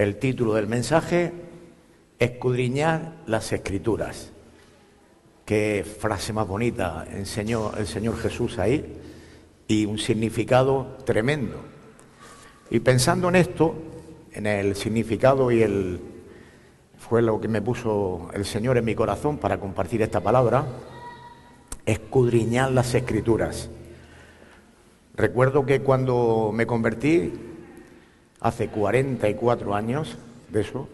El título del mensaje: escudriñar las Escrituras. Qué frase más bonita enseñó el Señor Jesús ahí, y un significado tremendo. Y pensando en esto, en el significado fue lo que me puso el Señor en mi corazón para compartir esta palabra: escudriñar las Escrituras. Recuerdo que cuando me convertí, hace 44 años de eso,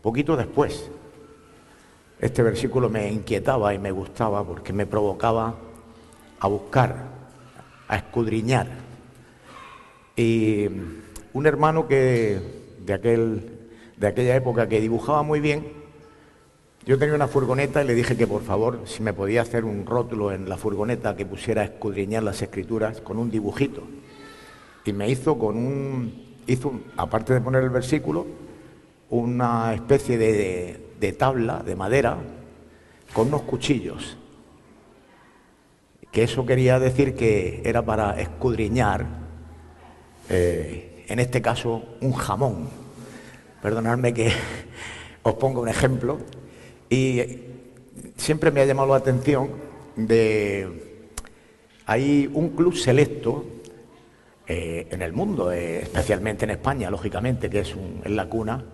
poquito después, este versículo me inquietaba y me gustaba porque me provocaba a buscar, a escudriñar. Y un hermano de aquella época que dibujaba muy bien, yo tenía una furgoneta y le dije que por favor, si me podía hacer un rótulo en la furgoneta que pusiera escudriñar las Escrituras con un dibujito. Y me hizo aparte de poner el versículo, una especie de tabla de madera con unos cuchillos. Que eso quería decir que era para escudriñar, en este caso, un jamón. Perdonadme que os ponga un ejemplo. Y siempre me ha llamado la atención hay un club selecto en el mundo, especialmente en España, lógicamente, que es la cuna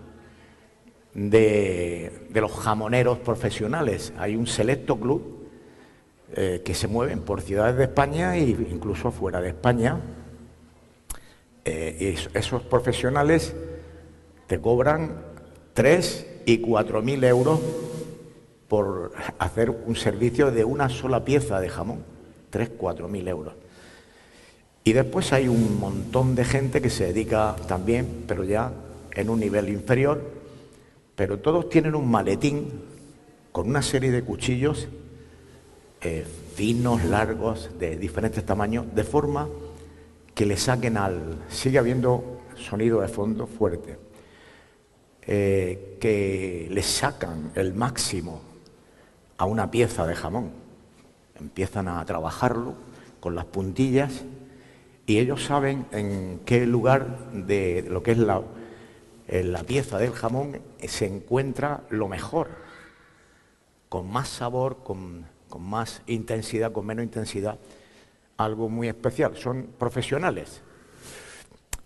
de los jamoneros profesionales. Hay un selecto club que se mueven por ciudades de España e incluso fuera de España. Y esos profesionales te cobran 3.000 y 4.000 euros por hacer un servicio de una sola pieza de jamón. 3.000-4.000 euros. Y después hay un montón de gente que se dedica también, pero ya en un nivel inferior, pero todos tienen un maletín con una serie de cuchillos finos, largos, de diferentes tamaños, de forma que le saquen sigue habiendo sonido de fondo fuerte, que le sacan el máximo a una pieza de jamón. Empiezan a trabajarlo con las puntillas y ellos saben en qué lugar de lo que es la pieza del jamón se encuentra lo mejor, con más sabor, con más intensidad, con menos intensidad, algo muy especial. Son profesionales.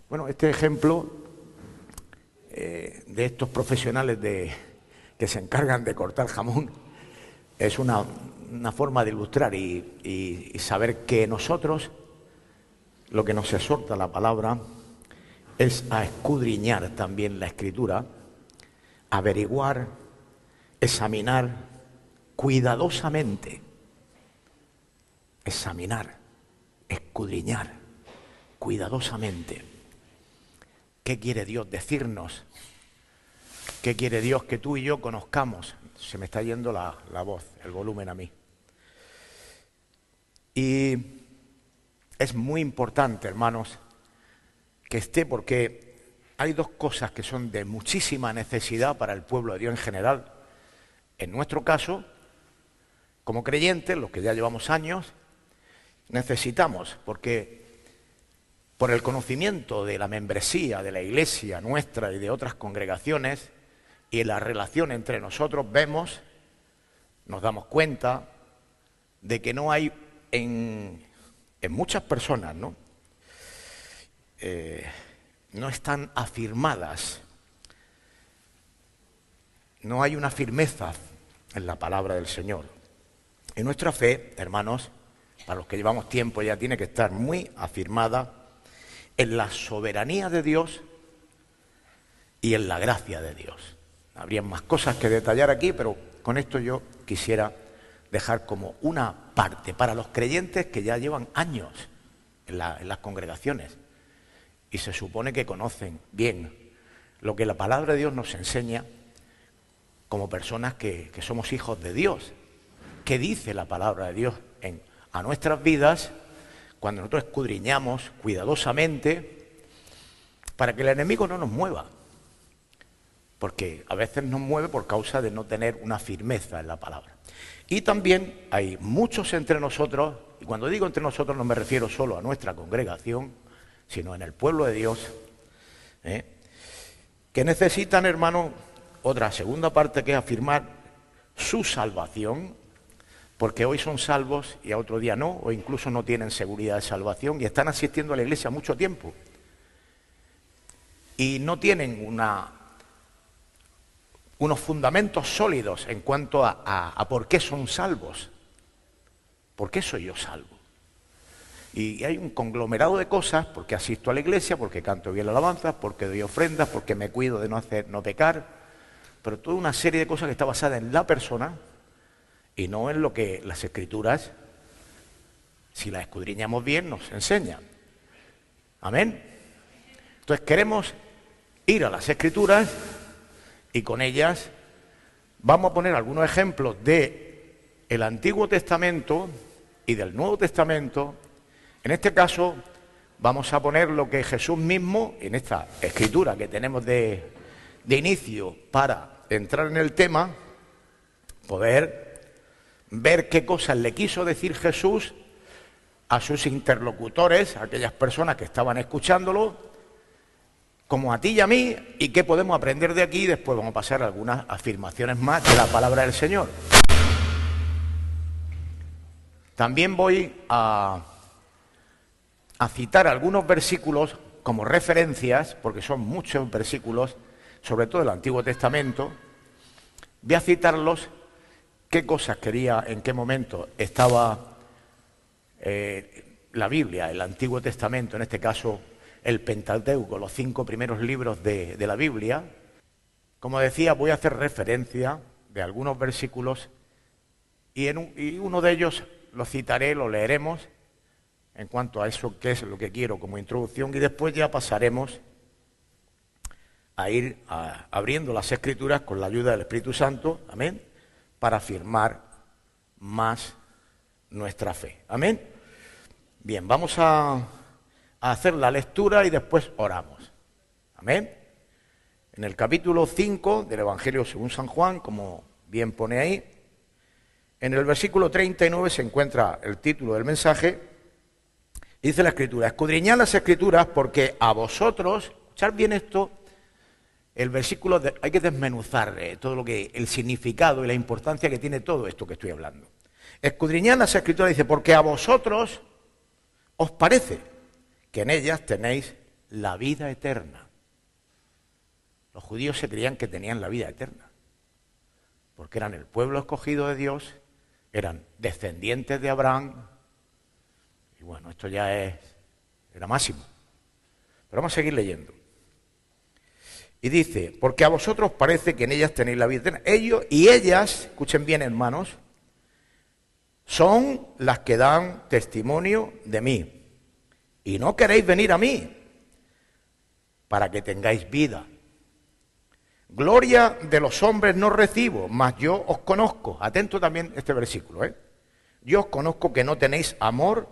Bueno, este ejemplo de estos profesionales que se encargan de cortar jamón es una forma de ilustrar y saber que nosotros, lo que nos exhorta la palabra es a escudriñar también la Escritura, averiguar, examinar cuidadosamente, escudriñar cuidadosamente. ¿Qué quiere Dios decirnos? ¿Qué quiere Dios que tú y yo conozcamos? Se me está yendo la voz, el volumen a mí. Y es muy importante, hermanos, que esté, porque hay dos cosas que son de muchísima necesidad para el pueblo de Dios en general. En nuestro caso, como creyentes, los que ya llevamos años, necesitamos, porque por el conocimiento de la membresía de la Iglesia nuestra y de otras congregaciones y en la relación entre nosotros nos damos cuenta de que no hay en muchas personas, ¿no? No están afirmadas, no hay una firmeza en la palabra del Señor. Y nuestra fe, hermanos, para los que llevamos tiempo, ya tiene que estar muy afirmada en la soberanía de Dios y en la gracia de Dios. Habría más cosas que detallar aquí, pero con esto yo quisiera dejar como una parte para los creyentes que ya llevan años en las congregaciones y se supone que conocen bien lo que la palabra de Dios nos enseña como personas que somos hijos de Dios. ¿Qué dice la palabra de Dios a nuestras vidas cuando nosotros escudriñamos cuidadosamente para que el enemigo no nos mueva? Porque a veces nos mueve por causa de no tener una firmeza en la palabra. Y también hay muchos entre nosotros, y cuando digo entre nosotros no me refiero solo a nuestra congregación, sino en el pueblo de Dios, que necesitan, hermano, otra segunda parte, que es afirmar su salvación, porque hoy son salvos y a otro día no, o incluso no tienen seguridad de salvación y están asistiendo a la iglesia mucho tiempo y no tienen unos fundamentos sólidos en cuanto a por qué son salvos. ¿Por qué soy yo salvo? Y hay un conglomerado de cosas, porque asisto a la iglesia, porque canto bien la alabanza, porque doy ofrendas, porque me cuido de no pecar, pero toda una serie de cosas que está basada en la persona y no en lo que las Escrituras, si las escudriñamos bien, nos enseñan. Amén. Entonces queremos ir a las Escrituras y con ellas vamos a poner algunos ejemplos del Antiguo Testamento y del Nuevo Testamento. En este caso vamos a poner lo que Jesús mismo, en esta escritura que tenemos de inicio para entrar en el tema, poder ver qué cosas le quiso decir Jesús a sus interlocutores, a aquellas personas que estaban escuchándolo, como a ti y a mí, y qué podemos aprender de aquí, y después vamos a pasar a algunas afirmaciones más de la palabra del Señor. También voy a citar algunos versículos como referencias, porque son muchos versículos, sobre todo del Antiguo Testamento. Voy a citarlos, qué cosas quería, en qué momento estaba la Biblia, el Antiguo Testamento, en este caso el Pentateuco, los 5 primeros libros de la Biblia. Como decía, voy a hacer referencia de algunos versículos y uno de ellos lo citaré, lo leeremos en cuanto a eso que es lo que quiero como introducción, y después ya pasaremos a ir abriendo las Escrituras con la ayuda del Espíritu Santo, amén, para afirmar más nuestra fe, amén. Bien, vamos a hacer la lectura y después oramos, amén. En el capítulo 5 del Evangelio según San Juan, como bien pone ahí, en el versículo 39 se encuentra el título del mensaje. Dice la Escritura: escudriñad las Escrituras porque a vosotros, escuchad bien esto, el versículo hay que desmenuzar todo lo que, el significado y la importancia que tiene todo esto que estoy hablando. Escudriñad las Escrituras, dice, porque a vosotros os parece que en ellas tenéis la vida eterna. Los judíos se creían que tenían la vida eterna, porque eran el pueblo escogido de Dios, eran descendientes de Abraham. Y bueno, esto ya era máximo. Pero vamos a seguir leyendo. Y dice, porque a vosotros parece que en ellas tenéis la vida eterna. Ellos y ellas, escuchen bien hermanos, son las que dan testimonio de mí. Y no queréis venir a mí para que tengáis vida. Gloria de los hombres no recibo, mas yo os conozco. Atento también este versículo, Yo os conozco que no tenéis amor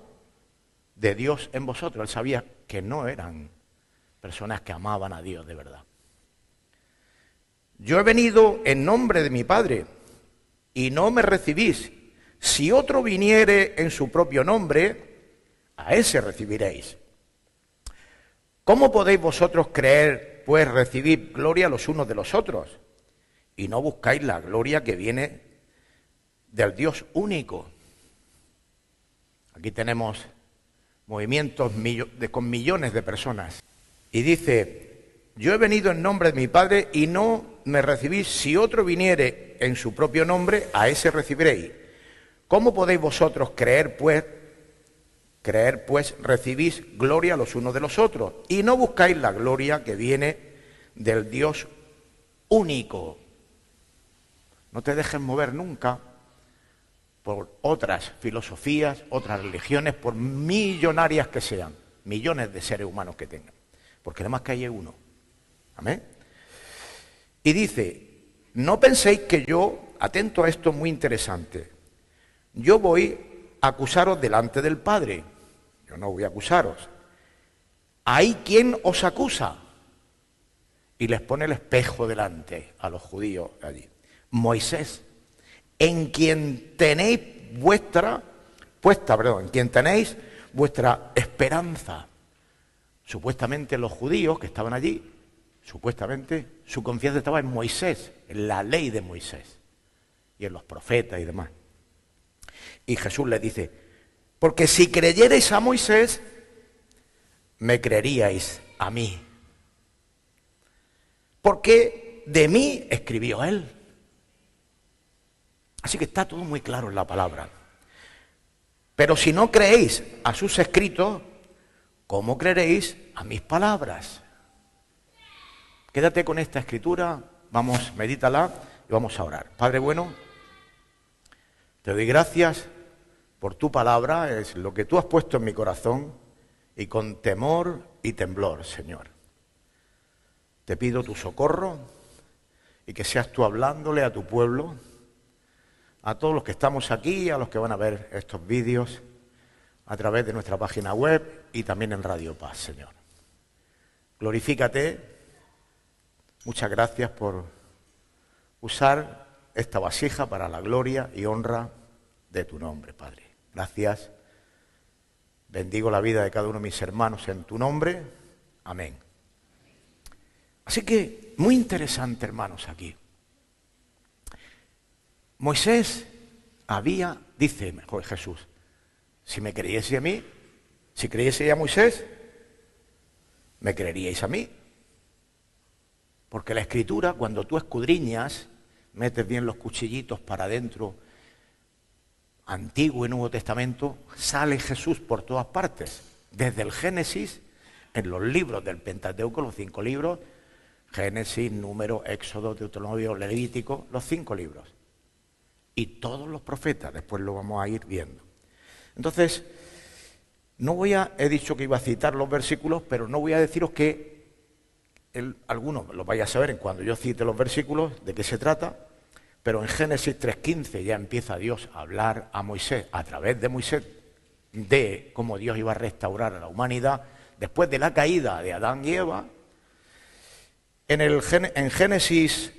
de Dios en vosotros. Él sabía que no eran personas que amaban a Dios de verdad. Yo he venido en nombre de mi Padre y no me recibís. Si otro viniere en su propio nombre, a ese recibiréis. ¿Cómo podéis vosotros creer, pues, recibir gloria los unos de los otros? Y no buscáis la gloria que viene del Dios único. Aquí tenemos movimientos con millones de personas. Y dice, yo he venido en nombre de mi Padre y no me recibís. Si otro viniere en su propio nombre, a ese recibiréis. ¿Cómo podéis vosotros creer, pues, recibís gloria los unos de los otros? Y no buscáis la gloria que viene del Dios único. No te dejes mover nunca por otras filosofías, otras religiones, por millonarias que sean, millones de seres humanos que tengan, porque además que hay uno. Amén. Y dice, no penséis que yo, atento a esto muy interesante, yo voy a acusaros delante del Padre. Yo no voy a acusaros. ¿Hay quien os acusa? Y les pone el espejo delante a los judíos allí. Moisés, en quien tenéis vuestra esperanza. Supuestamente los judíos que estaban allí, supuestamente su confianza estaba en Moisés, en la ley de Moisés y en los profetas y demás. Y Jesús les dice, porque si creyerais a Moisés, me creeríais a mí. Porque de mí escribió él. Así que está todo muy claro en la palabra. Pero si no creéis a sus escritos, ¿cómo creeréis a mis palabras? Quédate con esta escritura, vamos, medítala y vamos a orar. Padre bueno, te doy gracias por tu palabra, es lo que tú has puesto en mi corazón, y con temor y temblor, Señor. Te pido tu socorro y que seas tú hablándole a tu pueblo, a todos los que estamos aquí, a los que van a ver estos vídeos a través de nuestra página web y también en Radio Paz, Señor. Glorifícate. Muchas gracias por usar esta vasija para la gloria y honra de tu nombre, Padre. Gracias. Bendigo la vida de cada uno de mis hermanos en tu nombre. Amén. Así que, muy interesante, hermanos, aquí. Moisés dice mejor Jesús, si me creyese a mí, si creyese a Moisés, me creeríais a mí. Porque la Escritura, cuando tú escudriñas, metes bien los cuchillitos para adentro, Antiguo y Nuevo Testamento, sale Jesús por todas partes. Desde el Génesis, en los libros del Pentateuco, los 5 libros, Génesis, Número, Éxodo, Deuteronomio, Levítico, los 5 libros. Y todos los profetas, después lo vamos a ir viendo. Entonces, he dicho que iba a citar los versículos, pero no voy a deciros que algunos lo vais a saber en cuando yo cite los versículos, de qué se trata, pero en Génesis 3:15 ya empieza Dios a hablar a Moisés, a través de Moisés, de cómo Dios iba a restaurar a la humanidad después de la caída de Adán y Eva. En Génesis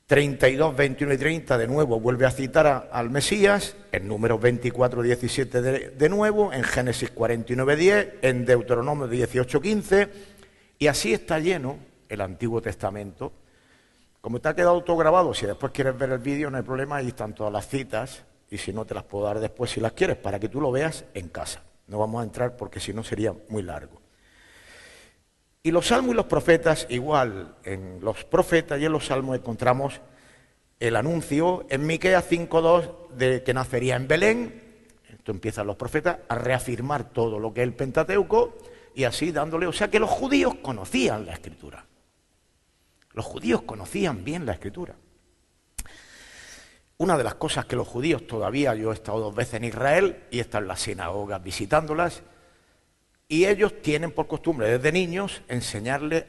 32, 21 y 30 de nuevo vuelve a citar al Mesías, en Números 24, 17 de nuevo, en Génesis 49, 10, en Deuteronomio 18, 15, y así está lleno el Antiguo Testamento. Como te ha quedado todo grabado, si después quieres ver el vídeo no hay problema, ahí están todas las citas, y si no te las puedo dar después si las quieres, para que tú lo veas en casa. No vamos a entrar porque si no sería muy largo. Y los salmos y los profetas, igual, en los profetas y en los salmos encontramos el anuncio en Miqueas 5:2 de que nacería en Belén. Esto empiezan los profetas a reafirmar todo lo que es el Pentateuco y así dándole, o sea que los judíos conocían la Escritura. Los judíos conocían bien la Escritura. Una de las cosas que los judíos todavía, yo he estado 2 veces en Israel y he estado en las sinagogas visitándolas, y ellos tienen por costumbre desde niños enseñarle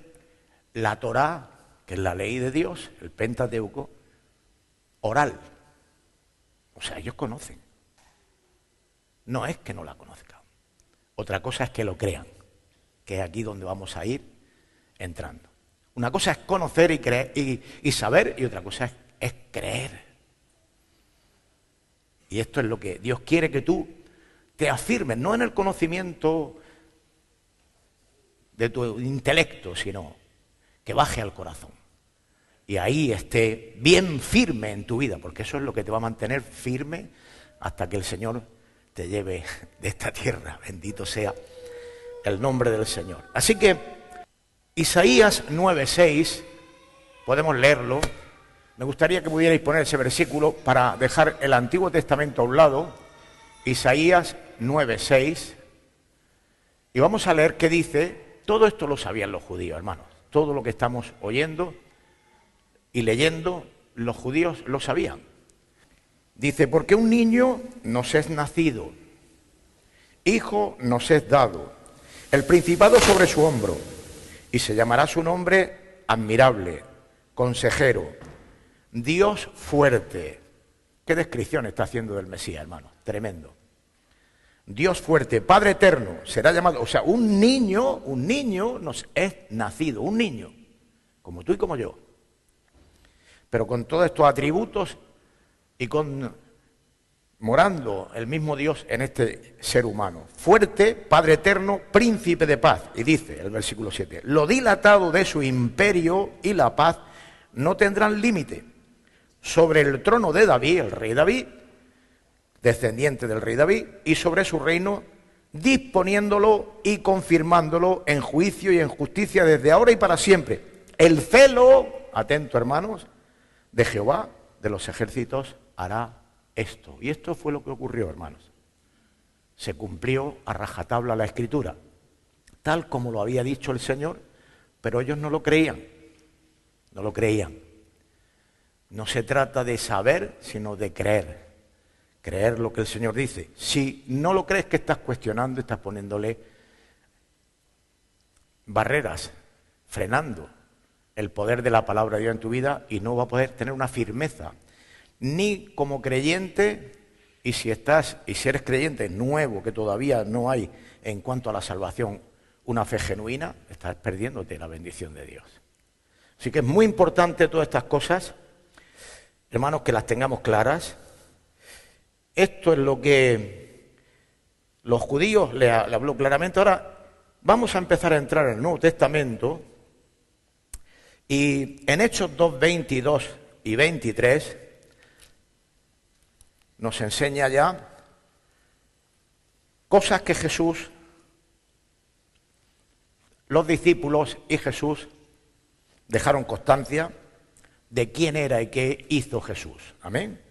la Torá, que es la ley de Dios, el Pentateuco, oral. O sea, ellos conocen. No es que no la conozcan. Otra cosa es que lo crean, que es aquí donde vamos a ir entrando. Una cosa es conocer y creer y saber, y otra cosa es creer. Y esto es lo que Dios quiere que tú te afirmes, no en el conocimiento de tu intelecto, sino que baje al corazón. Y ahí esté bien firme en tu vida, porque eso es lo que te va a mantener firme hasta que el Señor te lleve de esta tierra. Bendito sea el nombre del Señor. Así que Isaías 9:6, podemos leerlo. Me gustaría que pudierais poner ese versículo para dejar el Antiguo Testamento a un lado. Isaías 9:6. Y vamos a leer qué dice. Todo esto lo sabían los judíos, hermanos. Todo lo que estamos oyendo y leyendo, los judíos lo sabían. Dice, porque un niño nos es nacido, hijo nos es dado, el principado sobre su hombro, y se llamará su nombre admirable, consejero, Dios fuerte. ¿Qué descripción está haciendo del Mesías, hermano? Tremendo. Dios fuerte, Padre eterno, será llamado. O sea, un niño nos es nacido, un niño, como tú y como yo. Pero con todos estos atributos y con morando el mismo Dios en este ser humano. Fuerte, Padre eterno, príncipe de paz. Y dice el versículo 7, lo dilatado de su imperio y la paz no tendrán límite sobre el trono de David, el rey David, descendiente del rey David, y sobre su reino, disponiéndolo y confirmándolo en juicio y en justicia desde ahora y para siempre. El celo, atento hermanos, de Jehová de los ejércitos hará esto. Y esto fue lo que ocurrió, hermanos. Se cumplió a rajatabla la Escritura, tal como lo había dicho el Señor, pero ellos no lo creían. No lo creían. No se trata de saber, sino de creer. Creer lo que el Señor dice. Si no lo crees, que estás cuestionando, estás poniéndole barreras, frenando el poder de la palabra de Dios en tu vida, y no va a poder tener una firmeza ni como creyente, y si eres creyente nuevo, que todavía no hay en cuanto a la salvación una fe genuina, estás perdiéndote la bendición de Dios. Así que es muy importante todas estas cosas, hermanos, que las tengamos claras. Esto es lo que los judíos le habló claramente. Ahora vamos a empezar a entrar en el Nuevo Testamento, y en Hechos 2, 22 y 23 nos enseña ya cosas que Jesús, los discípulos y Jesús dejaron constancia de quién era y qué hizo Jesús. Amén.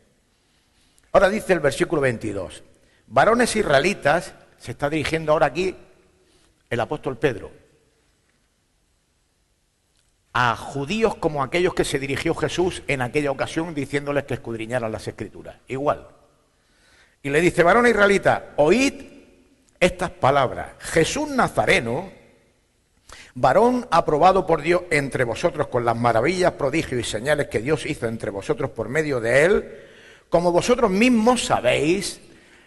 Ahora dice el versículo 22, varones israelitas, se está dirigiendo ahora aquí el apóstol Pedro, a judíos como aquellos que se dirigió Jesús en aquella ocasión diciéndoles que escudriñaran las Escrituras, igual. Y le dice, varones israelitas, oíd estas palabras, Jesús Nazareno, varón aprobado por Dios entre vosotros con las maravillas, prodigios y señales que Dios hizo entre vosotros por medio de él, como vosotros mismos sabéis.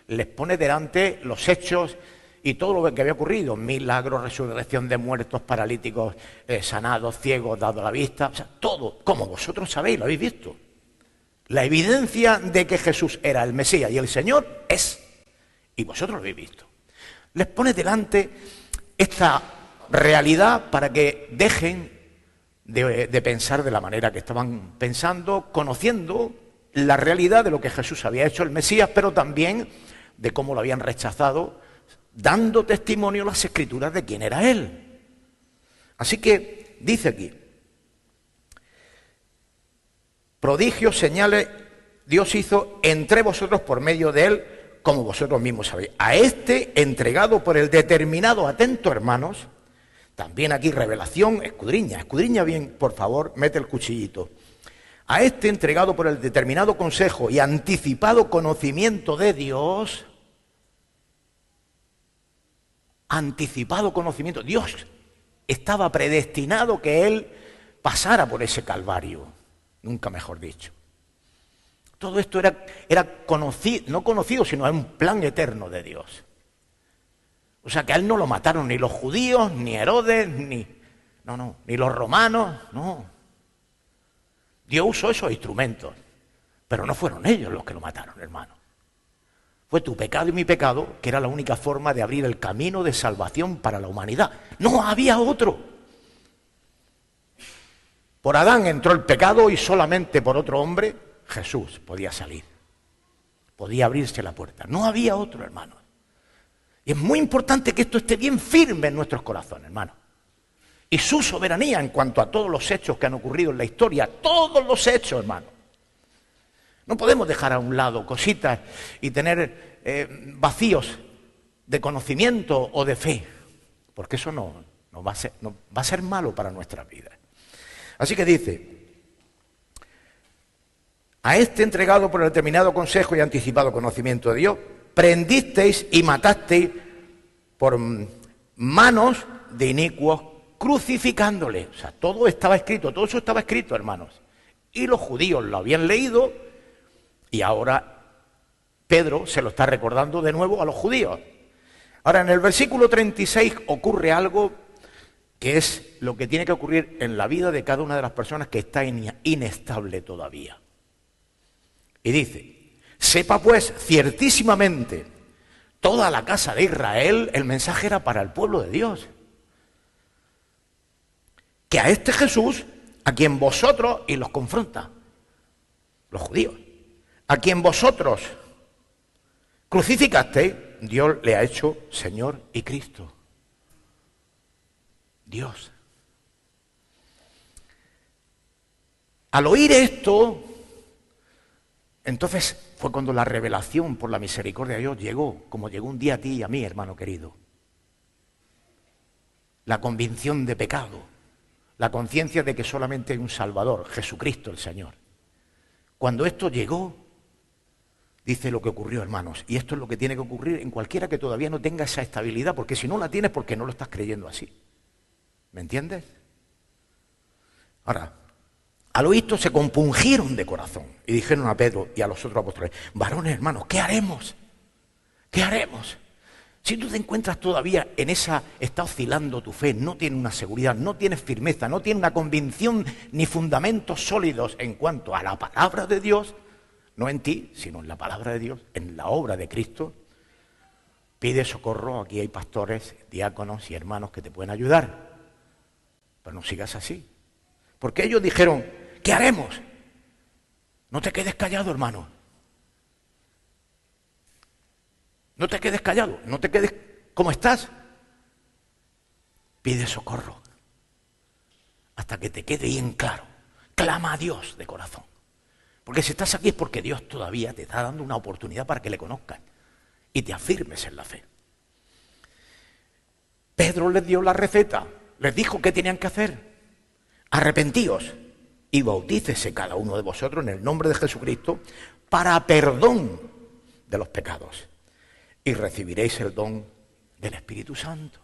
Les pone delante los hechos y todo lo que había ocurrido, milagros, resurrección de muertos, paralíticos sanados, ciegos dado la vista, o sea, todo, como vosotros sabéis, lo habéis visto. La evidencia de que Jesús era el Mesías y el Señor es, y vosotros lo habéis visto. Les pone delante esta realidad para que dejen de pensar de la manera que estaban pensando, conociendo la realidad de lo que Jesús había hecho, el Mesías, pero también de cómo lo habían rechazado, dando testimonio a las Escrituras de quién era Él. Así que dice aquí, prodigios, señales, Dios hizo entre vosotros por medio de Él, como vosotros mismos sabéis. A este entregado por el determinado, atento hermanos, también aquí revelación, escudriña bien, por favor, mete el cuchillito. A este entregado por el determinado consejo y anticipado conocimiento de Dios, anticipado conocimiento, Dios estaba predestinado que Él pasara por ese calvario, nunca mejor dicho. Todo esto era conocido, no conocido, sino un plan eterno de Dios. O sea que a Él no lo mataron ni los judíos, ni Herodes, ni los romanos, no. Dios usó esos instrumentos, pero no fueron ellos los que lo mataron, hermano. Fue tu pecado y mi pecado, que era la única forma de abrir el camino de salvación para la humanidad. No había otro. Por Adán entró el pecado y solamente por otro hombre, Jesús, podía salir. Podía abrirse la puerta. No había otro, hermano. Y es muy importante que esto esté bien firme en nuestros corazones, hermano. Y su soberanía en cuanto a todos los hechos que han ocurrido en la historia, todos los hechos, hermano. No podemos dejar a un lado cositas y tener vacíos de conocimiento o de fe, porque eso no va a ser malo para nuestra vida. Así que dice, a este entregado por el determinado consejo y anticipado conocimiento de Dios, prendisteis y matasteis por manos de inicuos, crucificándole. O sea, todo estaba escrito, todo eso estaba escrito, hermanos. Y los judíos lo habían leído y ahora Pedro se lo está recordando de nuevo a los judíos. Ahora, en el versículo 36 ocurre algo que es lo que tiene que ocurrir en la vida de cada una de las personas que está inestable todavía. Y dice, Sepa pues ciertísimamente toda la casa de Israel, el mensaje era para el pueblo de Dios. Que a este Jesús, a quien vosotros, y los confronta, los judíos, a quien vosotros crucificasteis, Dios le ha hecho Señor y Cristo. Dios. Al oír esto, entonces fue cuando la revelación por la misericordia de Dios llegó, como llegó un día a ti y a mí, hermano querido. La convicción de pecado, la conciencia de que solamente hay un Salvador, Jesucristo el Señor. Cuando esto llegó, dice lo que ocurrió, hermanos, y esto es lo que tiene que ocurrir en cualquiera que todavía no tenga esa estabilidad, porque si no la tienes, porque no lo estás creyendo así. ¿Me entiendes? Ahora, al oír esto se compungieron de corazón y dijeron a Pedro y a los otros apóstoles: varones, hermanos, ¿qué haremos? ¿Qué haremos? Si tú te encuentras todavía en esa, está oscilando tu fe, no tienes una seguridad, no tienes firmeza, no tienes una convicción ni fundamentos sólidos en cuanto a la palabra de Dios, no en ti, sino en la palabra de Dios, en la obra de Cristo, pide socorro. Aquí hay pastores, diáconos y hermanos que te pueden ayudar. Pero no sigas así. Porque ellos dijeron: ¿qué haremos? No te quedes callado, hermano. No te quedes callado, no te quedes como estás. Pide socorro hasta que te quede bien claro. Clama a Dios de corazón. Porque si estás aquí es porque Dios todavía te está dando una oportunidad para que le conozcas y te afirmes en la fe. Pedro les dio la receta, les dijo qué tenían que hacer. Arrepentíos y bautícese cada uno de vosotros en el nombre de Jesucristo para perdón de los pecados, y recibiréis el don del Espíritu Santo.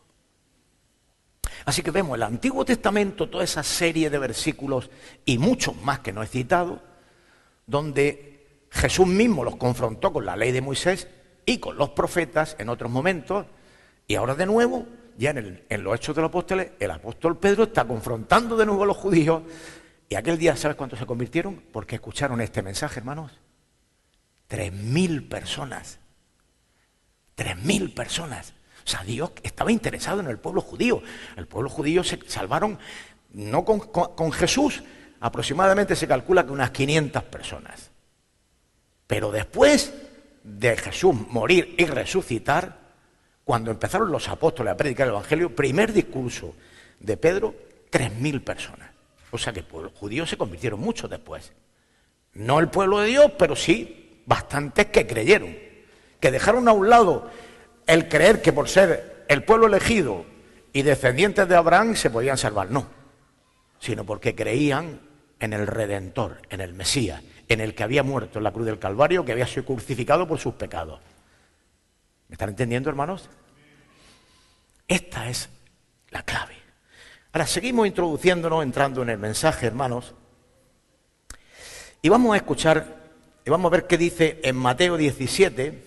Así que vemos el Antiguo Testamento, toda esa serie de versículos y muchos más que no he citado, donde Jesús mismo los confrontó con la ley de Moisés y con los profetas en otros momentos, y ahora de nuevo, ya en los Hechos de los Apóstoles, el apóstol Pedro está confrontando de nuevo a los judíos, y aquel día, ¿sabes cuántos se convirtieron? Porque escucharon este mensaje, hermanos. 3.000 personas. 3.000 personas. O sea, Dios estaba interesado en el pueblo judío. El pueblo judío se salvaron, no con Jesús, aproximadamente se calcula que unas 500 personas. Pero después de Jesús morir y resucitar, cuando empezaron los apóstoles a predicar el Evangelio, primer discurso de Pedro, 3.000 personas. O sea que el pueblo judío se convirtieron muchos después. No el pueblo de Dios, pero sí bastantes que creyeron. Que dejaron a un lado el creer que por ser el pueblo elegido y descendientes de Abraham se podían salvar. No, sino porque creían en el Redentor, en el Mesías, en el que había muerto en la cruz del Calvario, que había sido crucificado por sus pecados. ¿Me están entendiendo, hermanos? Esta es la clave. Ahora seguimos introduciéndonos, entrando en el mensaje, hermanos, y vamos a escuchar, y vamos a ver qué dice en Mateo 17,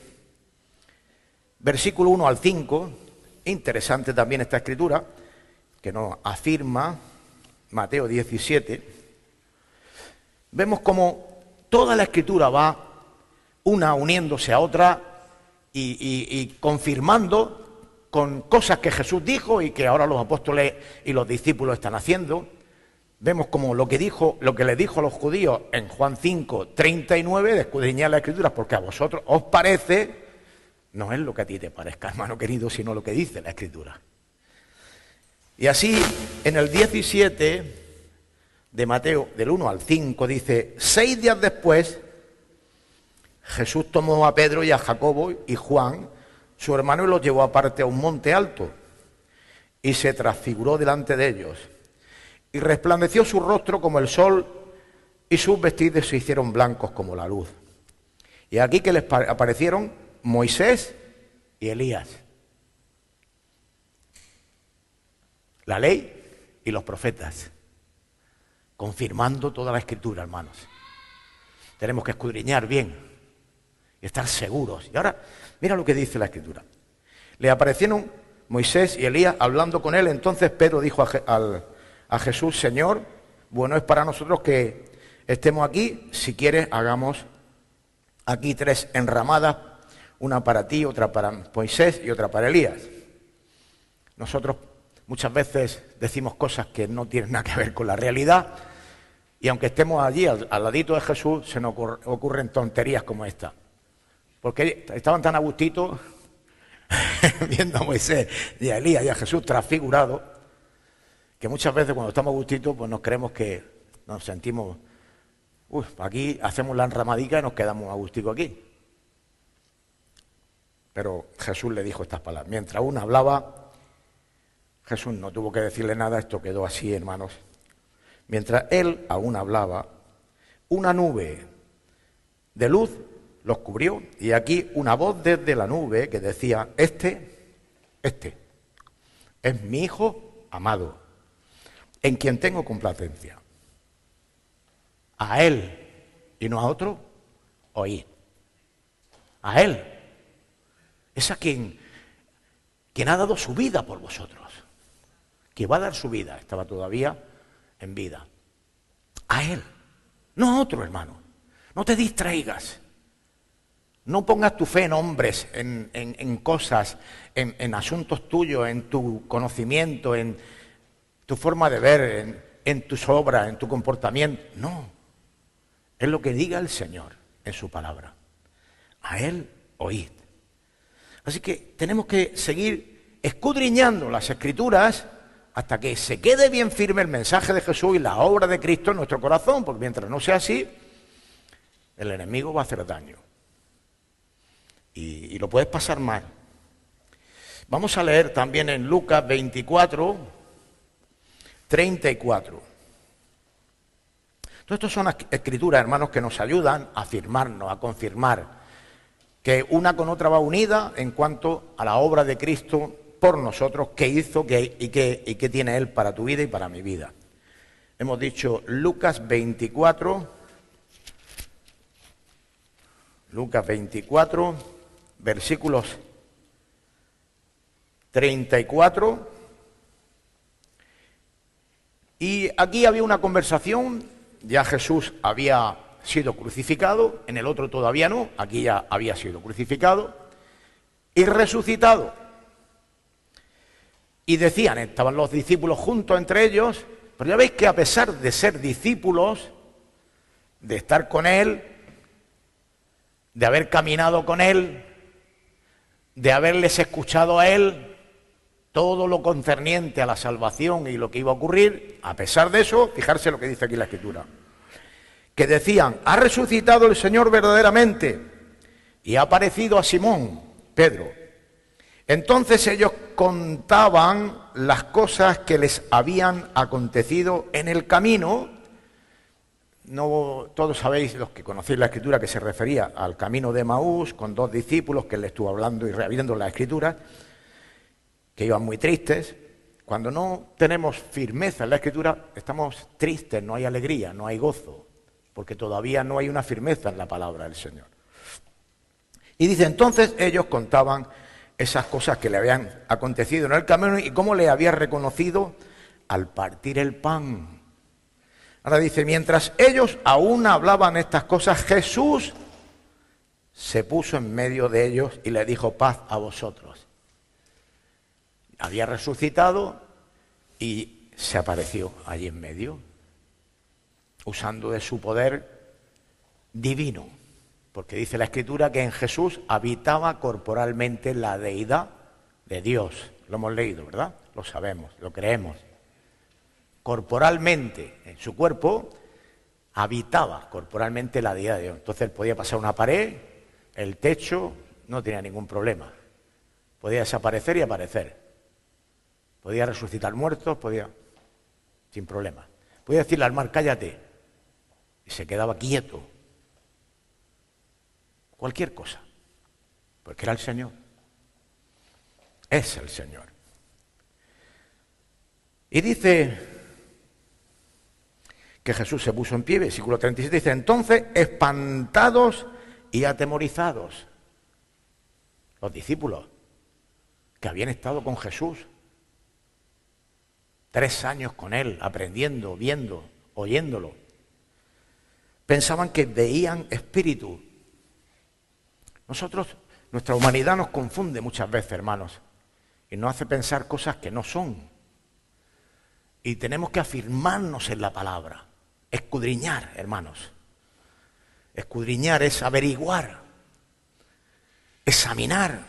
versículo 1 al 5, interesante también esta escritura, que nos afirma Mateo 17. Vemos como toda la escritura va una uniéndose a otra y confirmando con cosas que Jesús dijo y que ahora los apóstoles y los discípulos están haciendo. Vemos como lo que le dijo a los judíos en Juan 5, 39, de escudriñar las escrituras, porque a vosotros os parece, no es lo que a ti te parezca, hermano querido, sino lo que dice la escritura. Y así, en el 17 de Mateo, del 1 al 5, dice: 6 días después, Jesús tomó a Pedro y a Jacobo y Juan, su hermano, y los llevó aparte a un monte alto, y se transfiguró delante de ellos. Y resplandeció su rostro como el sol, y sus vestidos se hicieron blancos como la luz. Y aquí que les aparecieron Moisés y Elías. La ley y los profetas, confirmando toda la escritura, hermanos. Tenemos que escudriñar bien y estar seguros. Y ahora, mira lo que dice la escritura. Le aparecieron Moisés y Elías hablando con él. Entonces Pedro dijo a Jesús: Señor, bueno es para nosotros que estemos aquí. Si quieres, hagamos aquí 3 enramadas, una para ti, otra para Moisés y otra para Elías. Nosotros muchas veces decimos cosas que no tienen nada que ver con la realidad, y aunque estemos allí al ladito de Jesús, se nos ocurren tonterías como esta. Porque estaban tan a gustito viendo a Moisés y a Elías y a Jesús transfigurado, que muchas veces cuando estamos a gustito, pues nos creemos que nos sentimos, aquí hacemos la enramadica y nos quedamos a gustico aquí. Pero Jesús le dijo estas palabras. Mientras uno hablaba, Jesús no tuvo que decirle nada, esto quedó así, hermanos. Mientras él aún hablaba, una nube de luz los cubrió, y aquí una voz desde la nube que decía: este es mi Hijo amado, en quien tengo complacencia. A él y no a otro oíd. A él es a quien ha dado su vida por vosotros, que va a dar su vida, estaba todavía en vida. A él, no a otro, hermano. No te distraigas. No pongas tu fe en hombres, en cosas, en asuntos tuyos, en tu conocimiento, en tu forma de ver, en tus obras, en tu comportamiento. No, es lo que diga el Señor en su palabra. A Él oíd. Así que tenemos que seguir escudriñando las Escrituras hasta que se quede bien firme el mensaje de Jesús y la obra de Cristo en nuestro corazón, porque mientras no sea así, el enemigo va a hacer daño. Y lo puedes pasar mal. Vamos a leer también en Lucas 24, 34. Todo esto son escrituras, hermanos, que nos ayudan a afirmarnos, a confirmar que una con otra va unida en cuanto a la obra de Cristo por nosotros, que hizo y que tiene Él para tu vida y para mi vida. Hemos dicho Lucas 24, versículos 34. Y aquí había una conversación, ya Jesús había sido crucificado, en el otro todavía no, aquí ya había sido crucificado y resucitado. Y decían, estaban los discípulos juntos entre ellos, pero ya veis que a pesar de ser discípulos, de estar con Él, de haber caminado con Él, de haberles escuchado a Él, todo lo concerniente a la salvación y lo que iba a ocurrir, a pesar de eso, fijarse lo que dice aquí la Escritura, que decían: ha resucitado el Señor verdaderamente y ha aparecido a Simón, Pedro. Entonces ellos contaban las cosas que les habían acontecido en el camino. No todos sabéis, los que conocéis la Escritura, que se refería al camino de Emaús, con 2 discípulos que él estuvo hablando y reabriendo la Escritura, que iban muy tristes. Cuando no tenemos firmeza en la Escritura, estamos tristes, no hay alegría, no hay gozo, porque todavía no hay una firmeza en la palabra del Señor. Y dice, entonces ellos contaban esas cosas que le habían acontecido en el camino y cómo le había reconocido al partir el pan. Ahora dice, mientras ellos aún hablaban estas cosas, Jesús se puso en medio de ellos y le dijo: paz a vosotros. Había resucitado y se apareció allí en medio, usando de su poder divino, porque dice la Escritura que en Jesús habitaba corporalmente la deidad de Dios. Lo hemos leído, ¿verdad? Lo sabemos, lo creemos. Corporalmente, en su cuerpo, habitaba corporalmente la deidad de Dios. Entonces él podía pasar una pared, el techo, no tenía ningún problema. Podía desaparecer y aparecer. Podía resucitar muertos, sin problema. Podía decirle al mar, cállate, y se quedaba quieto. Cualquier cosa, porque era el Señor. Es el Señor. Y dice que Jesús se puso en pie, versículo 37, dice, entonces espantados y atemorizados, los discípulos que habían estado con Jesús 3 años con Él, aprendiendo, viendo, oyéndolo, pensaban que veían espíritus. Nuestra humanidad nos confunde muchas veces, hermanos, y nos hace pensar cosas que no son. Y tenemos que afirmarnos en la palabra, escudriñar, hermanos. Escudriñar es averiguar, examinar,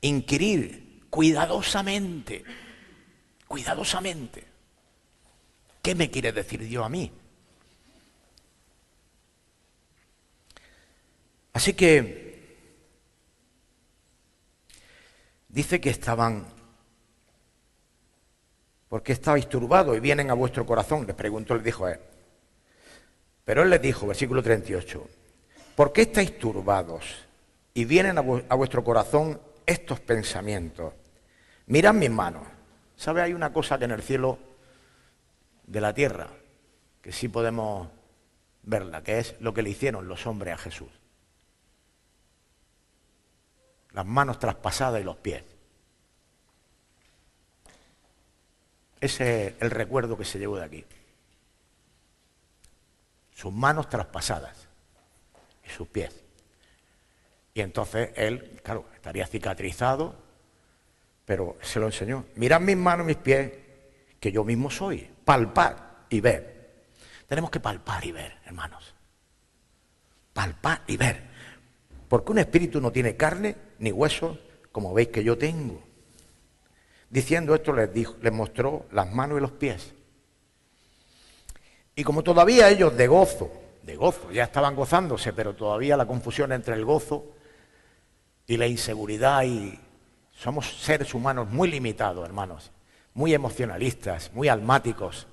inquirir cuidadosamente, cuidadosamente. ¿Qué me quiere decir Dios a mí? Así que dice que estaban, ¿por qué estabais turbados y vienen a vuestro corazón? Les preguntó, les dijo a él. Pero él les dijo, versículo 38, ¿por qué estáis turbados y vienen a vuestro corazón estos pensamientos? Mirad mis manos. ¿Sabe? Hay una cosa que en el cielo de la tierra, que sí podemos verla, que es lo que le hicieron los hombres a Jesús. Las manos traspasadas y los pies. Ese es el recuerdo que se llevó de aquí. Sus manos traspasadas y sus pies. Y entonces él, claro, estaría cicatrizado, pero se lo enseñó. Mirad mis manos y mis pies, que yo mismo soy. Palpad y ver. Tenemos que palpar y ver, hermanos. Palpar y ver. Porque un espíritu no tiene carne ni huesos, como veis que yo tengo. Diciendo esto les mostró las manos y los pies. Y como todavía ellos de gozo, ya estaban gozándose, pero todavía la confusión entre el gozo y la inseguridad, y somos seres humanos muy limitados, hermanos, muy emocionalistas, muy almáticos.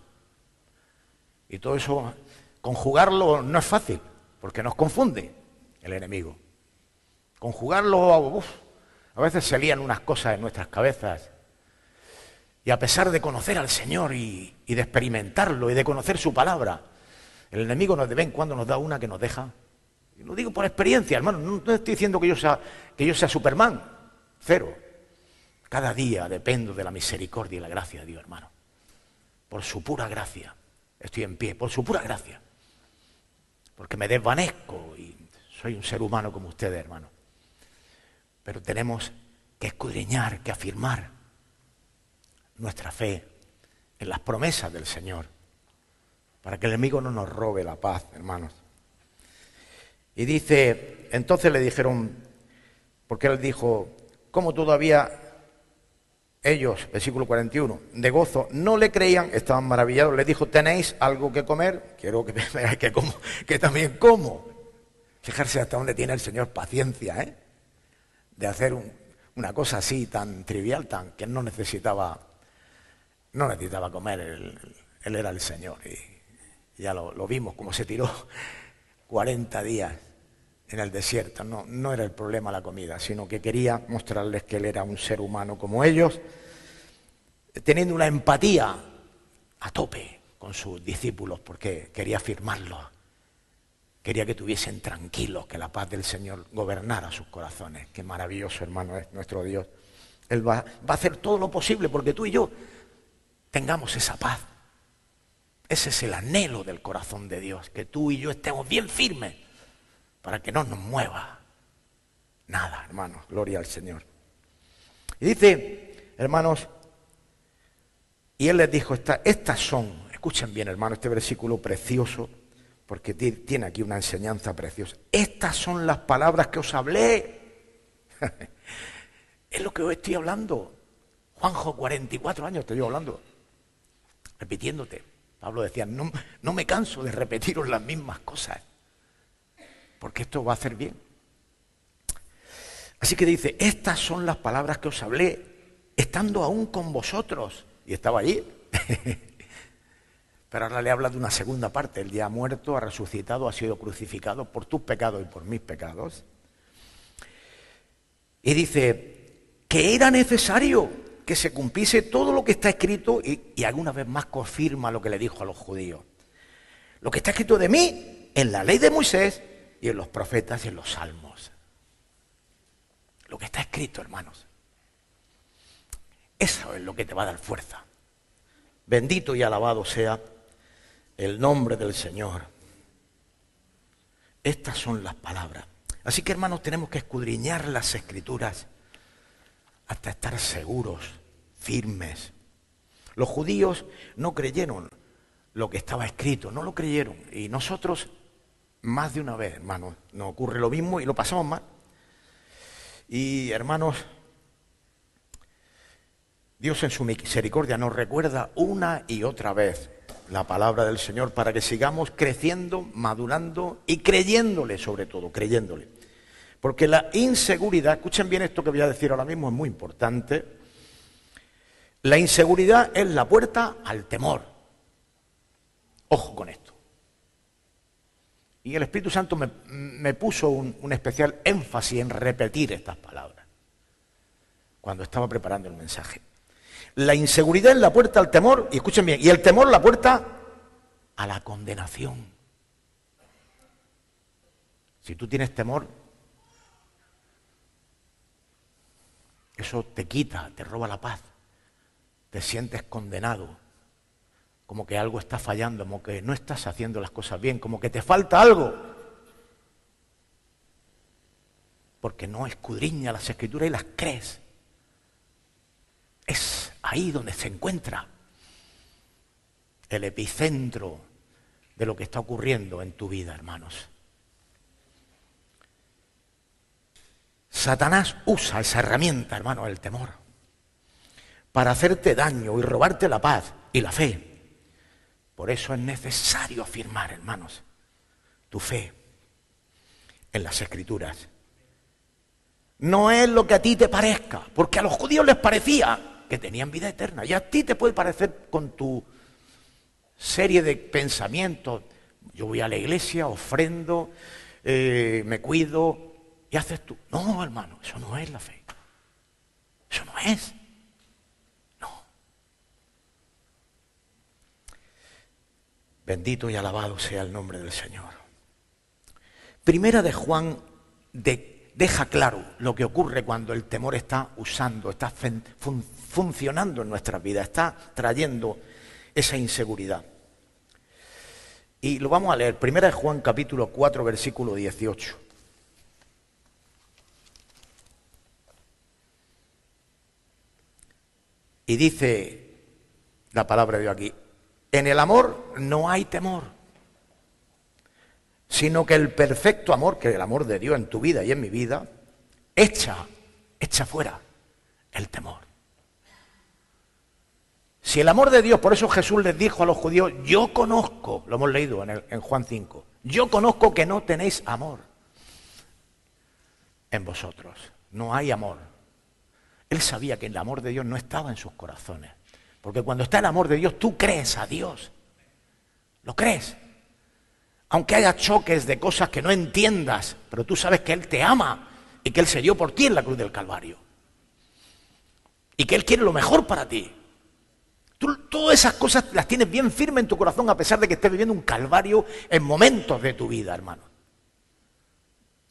Y todo eso, conjugarlo no es fácil, porque nos confunde el enemigo. Conjugarlo, a veces se lían unas cosas en nuestras cabezas. Y a pesar de conocer al Señor y de experimentarlo y de conocer su palabra, el enemigo de vez en cuando nos da una que nos deja. Y lo digo por experiencia, hermano, no estoy diciendo que yo sea Superman, cero. Cada día dependo de la misericordia y la gracia de Dios, hermano. Por su pura gracia estoy en pie, por su pura gracia. Porque me desvanezco y soy un ser humano como ustedes, hermano. Pero tenemos que escudriñar, que afirmar nuestra fe en las promesas del Señor, para que el enemigo no nos robe la paz, hermanos. Y dice, entonces le dijeron, porque él dijo, ¿cómo todavía ellos, versículo 41, de gozo, no le creían, estaban maravillados? Les dijo, ¿tenéis algo que comer? Quiero que veáis que también como. Fijarse hasta dónde tiene el Señor paciencia, de hacer una cosa así tan trivial, que no necesitaba comer, él era el Señor. Y ya lo vimos, como se tiró 40 días en el desierto. No era el problema la comida, sino que quería mostrarles que él era un ser humano como ellos, teniendo una empatía a tope con sus discípulos, porque quería afirmarlos, quería que estuviesen tranquilos, que la paz del Señor gobernara sus corazones. Qué maravilloso, hermano, es nuestro Dios. Él va a hacer todo lo posible porque tú y yo tengamos esa paz. Ese es el anhelo del corazón de Dios, que tú y yo estemos bien firmes para que no nos mueva nada, hermanos. Gloria al Señor. Y dice, hermanos, y él les dijo, estas son, escuchen bien, hermanos, este versículo precioso, porque tiene aquí una enseñanza preciosa. Estas son las palabras que os hablé. Es lo que os estoy hablando. Juanjo, 44 años te estoy hablando, repitiéndote. Pablo decía, no me canso de repetiros las mismas cosas, porque esto va a hacer bien. Así que dice, estas son las palabras que os hablé, estando aún con vosotros. Y estaba allí. Pero ahora le habla de una segunda parte. Él ya ha muerto, ha resucitado, ha sido crucificado por tus pecados y por mis pecados. Y dice que era necesario que se cumpliese todo lo que está escrito, y alguna vez más confirma lo que le dijo a los judíos. Lo que está escrito de mí en la ley de Moisés y en los profetas y en los salmos. Lo que está escrito, hermanos. Eso es lo que te va a dar fuerza. Bendito y alabado sea el nombre del Señor. Estas son las palabras. Así que, hermanos, tenemos que escudriñar las Escrituras hasta estar seguros, firmes. Los judíos no creyeron lo que estaba escrito, no lo creyeron. Y nosotros, más de una vez, hermanos, nos ocurre lo mismo y lo pasamos mal. Y, hermanos, Dios en su misericordia nos recuerda una y otra vez la palabra del Señor para que sigamos creciendo, madurando y creyéndole, sobre todo, creyéndole. Porque la inseguridad, escuchen bien esto que voy a decir ahora mismo, es muy importante. La inseguridad es la puerta al temor. Ojo con esto. Y el Espíritu Santo me puso un especial énfasis en repetir estas palabras cuando estaba preparando el mensaje. La inseguridad es la puerta al temor, y escuchen bien, y el temor la puerta a la condenación. Si tú tienes temor, eso te quita, te roba la paz, te sientes condenado, como que algo está fallando, como que no estás haciendo las cosas bien, como que te falta algo, porque no escudriñas las Escrituras y las crees. Es ahí donde se encuentra el epicentro de lo que está ocurriendo en tu vida, hermanos. Satanás usa esa herramienta, hermano, el temor, para hacerte daño y robarte la paz y la fe. Por eso es necesario afirmar, hermanos, tu fe en las Escrituras. No es lo que a ti te parezca, porque a los judíos les parecía que tenían vida eterna, y a ti te puede parecer con tu serie de pensamientos. Yo voy a la iglesia, ofrendo, me cuido, y haces tú. No, hermano, eso no es la fe. Eso no es. No. Bendito y alabado sea el nombre del Señor. Primera de Juan deja claro lo que ocurre cuando el temor está usando, está funcionando en nuestras vidas, está trayendo esa inseguridad. Y lo vamos a leer, Primera de Juan capítulo 4, versículo 18. Y dice la palabra de Dios aquí: en el amor no hay temor, sino que el perfecto amor, que es el amor de Dios en tu vida y en mi vida, echa fuera el temor. Si el amor de Dios, por eso Jesús les dijo a los judíos, yo conozco, lo hemos leído en Juan 5, yo conozco que no tenéis amor en vosotros, no hay amor. Él sabía que el amor de Dios no estaba en sus corazones, porque cuando está el amor de Dios, tú crees a Dios, lo crees. Aunque haya choques de cosas que no entiendas, pero tú sabes que Él te ama y que Él se dio por ti en la cruz del Calvario. Y que Él quiere lo mejor para ti. Tú todas esas cosas las tienes bien firmes en tu corazón a pesar de que estés viviendo un calvario en momentos de tu vida, hermano.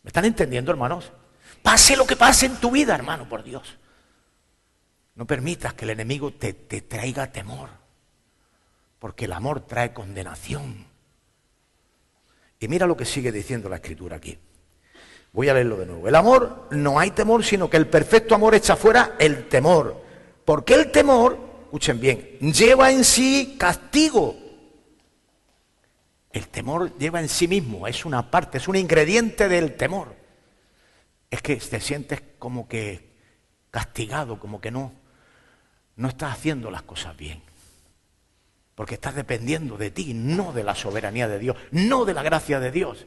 ¿Me están entendiendo, hermanos? Pase lo que pase en tu vida, hermano, por Dios. No permitas que el enemigo te traiga temor, porque el amor trae condenación. Y mira lo que sigue diciendo la Escritura aquí. Voy a leerlo de nuevo. El amor, no hay temor, sino que el perfecto amor echa fuera el temor. Porque el temor, escuchen bien, lleva en sí castigo. El temor lleva en sí mismo, es una parte, es un ingrediente del temor. Es que te sientes como que castigado, como que no estás haciendo las cosas bien. Porque estás dependiendo de ti, no de la soberanía de Dios, no de la gracia de Dios.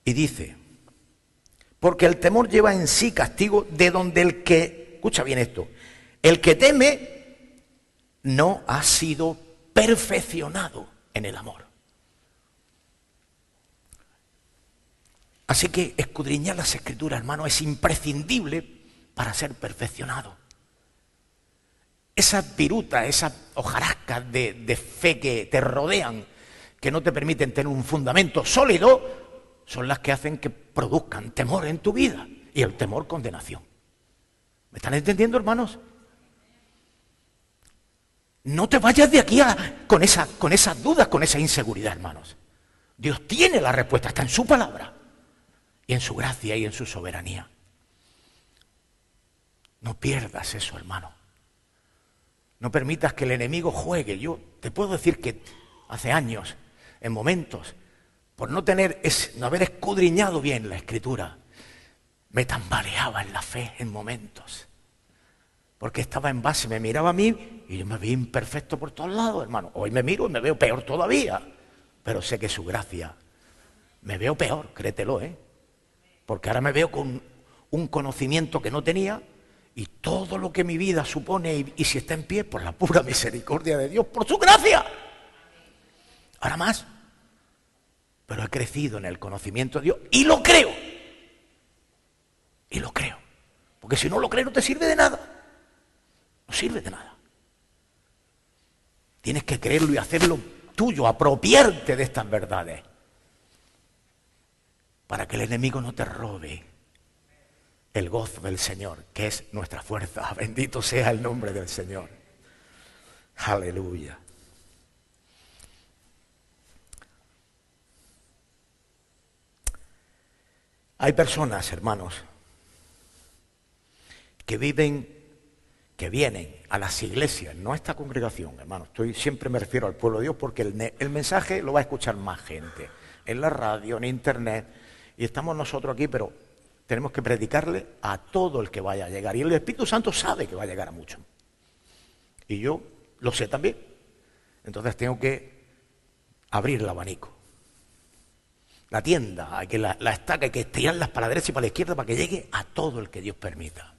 Y dice, porque el temor lleva en sí castigo, de donde el que, escucha bien esto, el que teme no ha sido perfeccionado en el amor. Así que escudriñar las Escrituras, hermano, es imprescindible para ser perfeccionado. Esas virutas, esas hojarascas de fe que te rodean, que no te permiten tener un fundamento sólido, son las que hacen que produzcan temor en tu vida. Y el temor, condenación. ¿Me están entendiendo, hermanos? No te vayas de aquí con esas dudas, con esa inseguridad, hermanos. Dios tiene la respuesta, está en su palabra y en su gracia y en su soberanía. No pierdas eso, hermano. No permitas que el enemigo juegue. Yo te puedo decir que hace años, en momentos, por no haber escudriñado bien la Escritura, me tambaleaba en la fe en momentos. Porque estaba en base, me miraba a mí y yo me veía imperfecto por todos lados, hermano. Hoy me miro y me veo peor todavía. Pero sé que es su gracia. Me veo peor, créetelo, Porque ahora me veo con un conocimiento que no tenía y todo lo que mi vida supone y si está en pie, por la pura misericordia de Dios, por su gracia. Ahora más. Pero he crecido en el conocimiento de Dios y lo creo. Y lo creo. Porque si no lo crees no te sirve de nada. No sirve de nada. Tienes que creerlo y hacerlo tuyo, apropiarte de estas verdades. Para que el enemigo no te robe el gozo del Señor, que es nuestra fuerza. Bendito sea el nombre del Señor. Aleluya. Hay personas, hermanos, que vienen a las iglesias, no a esta congregación, hermanos. Siempre me refiero al pueblo de Dios porque el mensaje lo va a escuchar más gente, en la radio, en internet, y estamos nosotros aquí, pero tenemos que predicarle a todo el que vaya a llegar. Y el Espíritu Santo sabe que va a llegar a muchos. Y yo lo sé también. Entonces tengo que abrir el abanico. La tienda, hay que la estaca, hay que estirarlas para la derecha y para la izquierda para que llegue a todo el que Dios permita.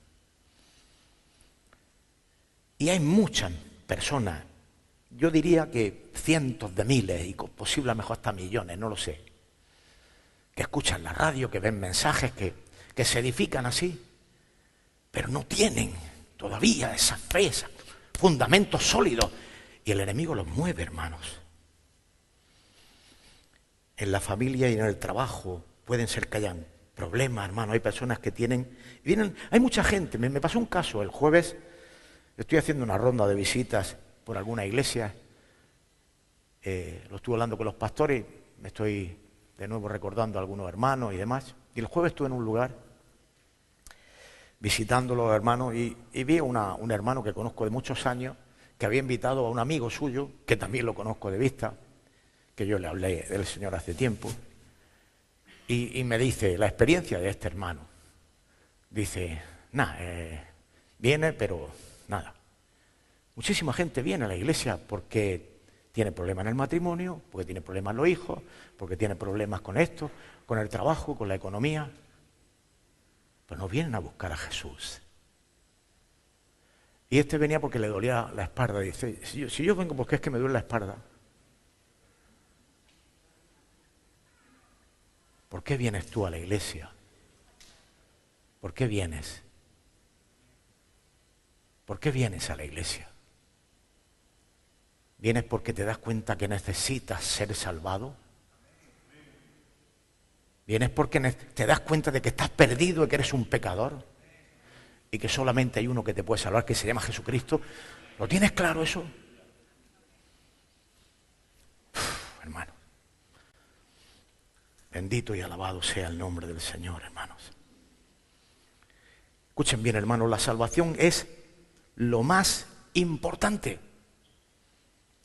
Y hay muchas personas, yo diría que cientos de miles y posible a lo mejor hasta millones, no lo sé, que escuchan la radio, que ven mensajes, que se edifican así, pero no tienen todavía esa fe, esos fundamentos sólidos. Y el enemigo los mueve, hermanos. En la familia y en el trabajo pueden ser que hayan problemas, hermano. Hay personas que hay mucha gente. Me pasó un caso el jueves. Estoy haciendo una ronda de visitas por alguna iglesia. Lo estuve hablando con los pastores. Me estoy de nuevo recordando a algunos hermanos y demás. Y el jueves estuve en un lugar visitando a los hermanos y vi a un hermano que conozco de muchos años que había invitado a un amigo suyo, que también lo conozco de vista, que yo le hablé del Señor hace tiempo, y me dice la experiencia de este hermano. Dice, viene, pero nada. Muchísima gente viene a la iglesia porque tiene problemas en el matrimonio, porque tiene problemas en los hijos, porque tiene problemas con esto, con el trabajo, con la economía. Pero no vienen a buscar a Jesús. Y este venía porque le dolía la espalda. Dice, si yo vengo porque es que me duele la espalda. ¿Por qué vienes tú a la iglesia? ¿Por qué vienes? ¿Por qué vienes a la iglesia? ¿Vienes porque te das cuenta que necesitas ser salvado? ¿Vienes porque te das cuenta de que estás perdido y que eres un pecador? Y que solamente hay uno que te puede salvar, que se llama Jesucristo. ¿Lo tienes claro eso? Hermano. Bendito y alabado sea el nombre del Señor, hermanos. Escuchen bien, hermanos, la salvación es lo más importante.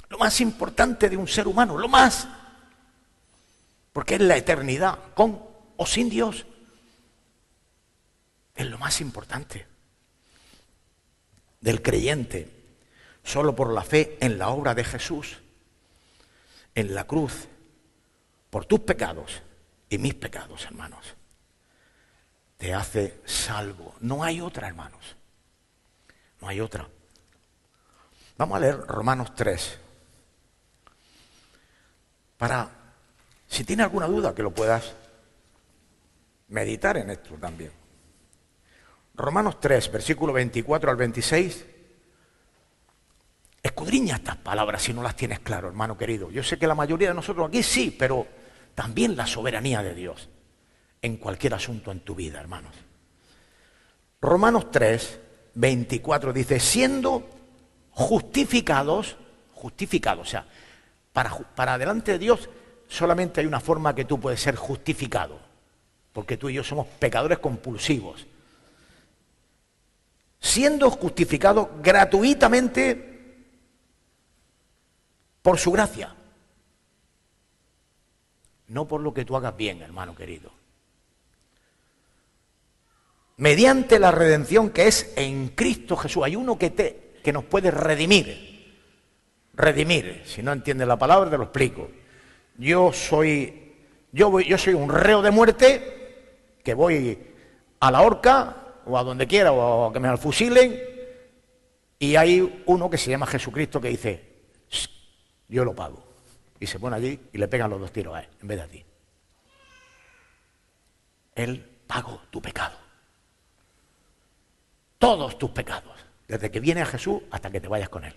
Lo más importante de un ser humano, lo más. Porque es la eternidad, con o sin Dios. Es lo más importante del creyente. Solo por la fe en la obra de Jesús, en la cruz, por tus pecados y mis pecados, hermanos, te hace salvo. No hay otra, hermanos. No hay otra. Vamos a leer Romanos 3. Si tienes alguna duda, que lo puedas meditar en esto también. Romanos 3, versículo 24 al 26. Escudriña estas palabras si no las tienes claro, hermano querido. Yo sé que la mayoría de nosotros aquí sí, pero también la soberanía de Dios en cualquier asunto en tu vida, hermanos. Romanos 3, 24 dice, siendo justificados, o sea, para delante de Dios solamente hay una forma que tú puedes ser justificado, porque tú y yo somos pecadores compulsivos. Siendo justificados gratuitamente por su gracia. No por lo que tú hagas bien, hermano querido. Mediante la redención que es en Cristo Jesús. Hay uno que nos puede redimir. Redimir. Si no entiendes la palabra, te lo explico. Yo soy un reo de muerte que voy a la horca o a donde quiera o a que me fusilen, y hay uno que se llama Jesucristo que dice, yo lo pago. Y se pone allí y le pegan los 2 tiros a él, en vez de a ti. Él pagó tu pecado. Todos tus pecados. Desde que viene a Jesús hasta que te vayas con Él.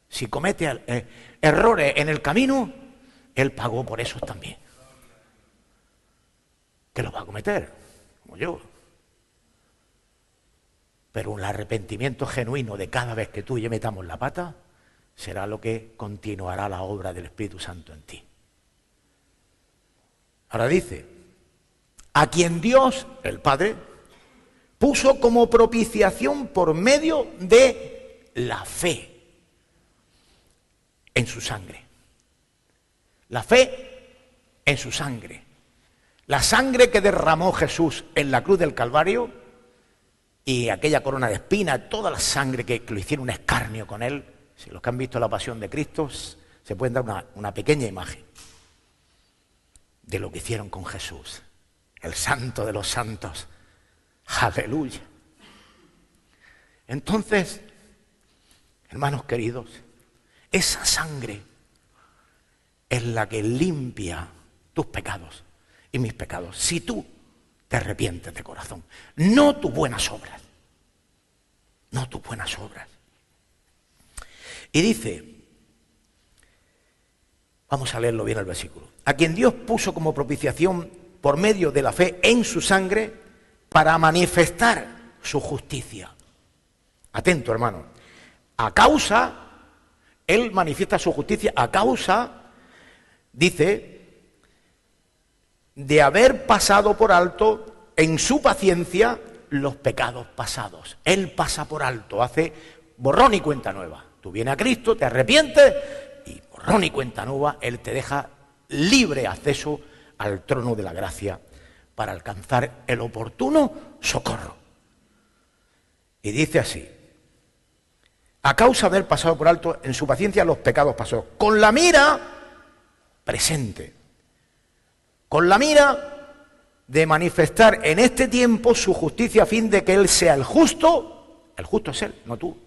Si cometes errores en el camino, Él pagó por esos también. Que los va a cometer, como yo. Pero un arrepentimiento genuino de cada vez que tú y yo metamos la pata será lo que continuará la obra del Espíritu Santo en ti. Ahora dice, a quien Dios, el Padre, puso como propiciación por medio de la fe en su sangre. La fe en su sangre. La sangre que derramó Jesús en la cruz del Calvario y aquella corona de espinas, toda la sangre que lo hicieron un escarnio con él. Si los que han visto la pasión de Cristo se pueden dar una pequeña imagen de lo que hicieron con Jesús, el santo de los santos. Aleluya. Entonces, hermanos queridos, esa sangre es la que limpia tus pecados y mis pecados, si tú te arrepientes de corazón, no tus buenas obras, no tus buenas obras. Y dice, vamos a leerlo bien el versículo, a quien Dios puso como propiciación por medio de la fe en su sangre para manifestar su justicia. Atento, hermano. Él manifiesta su justicia a causa, dice, de haber pasado por alto en su paciencia los pecados pasados. Él pasa por alto, hace borrón y cuenta nueva. Tú vienes a Cristo, te arrepientes y borrón y cuenta nueva, Él te deja libre acceso al trono de la gracia para alcanzar el oportuno socorro. Y dice así, a causa de haber pasado por alto en su paciencia los pecados pasados, con la mira presente, con la mira de manifestar en este tiempo su justicia a fin de que Él sea el justo es Él, no tú.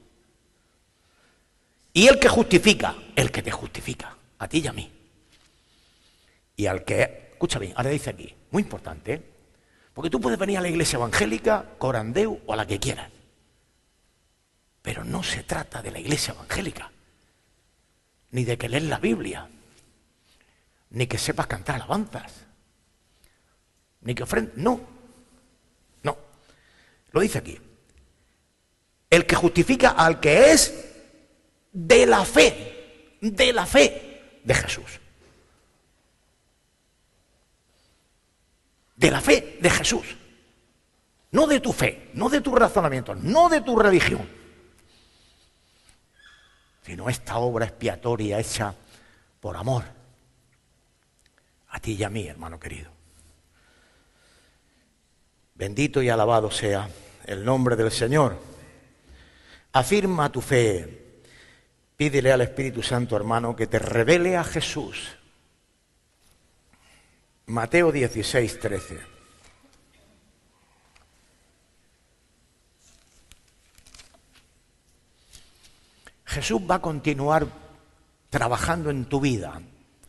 Y el que justifica, el que te justifica, a ti y a mí. Y al que, escucha bien, ahora dice aquí, muy importante, ¿eh? Porque tú puedes venir a la iglesia evangélica, Corandeu o a la que quieras. Pero no se trata de la iglesia evangélica, ni de que lees la Biblia, ni que sepas cantar alabanzas, ni que ofrendas. No. Lo dice aquí. El que justifica al que es de la fe de Jesús. De la fe de Jesús. No de tu fe, no de tu razonamiento, no de tu religión, sino esta obra expiatoria hecha por amor a ti y a mí, hermano querido. Bendito y alabado sea el nombre del Señor. Afirma tu fe. Pídele al Espíritu Santo, hermano, que te revele a Jesús. Mateo 16, 13. Jesús va a continuar trabajando en tu vida